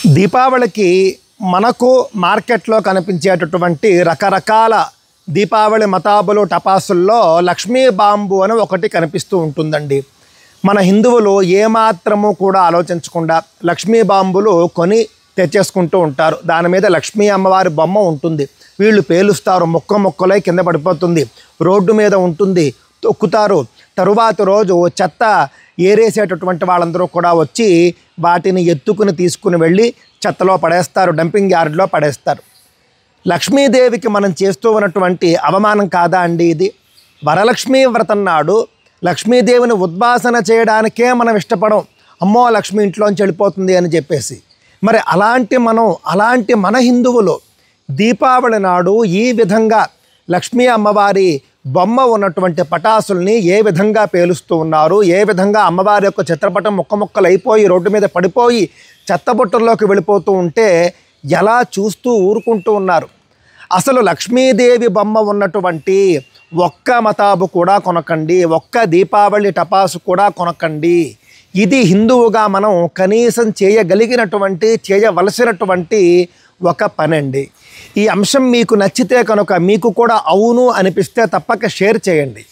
దీపావళికి మనకు మార్కెట్లో కనిపించేటటువంటి రకరకాల దీపావళి మతాబులు టపాసుల్లో లక్ష్మీ బాంబు అని ఒకటి కనిపిస్తూ ఉంటుందండి. మన హిందువులు ఏమాత్రము కూడా ఆలోచించకుండా లక్ష్మీ బాంబులు కొని తెచ్చేసుకుంటూ ఉంటారు. దాని మీద లక్ష్మీ అమ్మవారి బొమ్మ ఉంటుంది. వీళ్ళు పేలుస్తారు, ముక్కలై కింద పడిపోతుంది, రోడ్డు మీద ఉంటుంది, తొక్కుతారు. తరువాత రోజు చెత్త ఏరేసేటటువంటి వాళ్ళందరూ కూడా వచ్చి వాటిని ఎత్తుకుని తీసుకుని వెళ్ళి చెత్తలో పడేస్తారు, డంపింగ్ యార్డ్లో పడేస్తారు. లక్ష్మీదేవికి మనం చేస్తూ ఉన్నటువంటి అవమానం కాదా అండి ఇది? వరలక్ష్మీ వ్రతం నాడు లక్ష్మీదేవిని ఉద్వాసన చేయడానికే మనం ఇష్టపడం, అమ్మో లక్ష్మి ఇంట్లోంచి వెళ్ళిపోతుంది అని చెప్పేసి. మరి అలాంటి మన హిందువులు దీపావళి నాడు ఈ విధంగా లక్ష్మీ అమ్మవారి బొమ్మ ఉన్నటువంటి పటాసుల్ని ఏ విధంగా పేలుస్తూ ఉన్నారు, ఏ విధంగా అమ్మవారి యొక్క చిత్రపటం ముక్కలైపోయి రోడ్డు మీద పడిపోయి చెత్తబుట్టల్లోకి వెళ్ళిపోతూ ఉంటే ఎలా చూస్తూ ఊరుకుంటూ ఉన్నారు. అసలు లక్ష్మీదేవి బొమ్మ ఉన్నటువంటి ఒక్క మతాబు కూడా కొనకండి, ఒక్క దీపావళి టపాసు కూడా కొనకండి. ఇది హిందువుగా మనం కనీసం చేయవలసినటువంటి ఒక పనండి. ఈ అంశం మీకు నచ్చితే కనుక, మీకు కూడా అవును అనిపిస్తే తప్పక షేర్ చేయండి.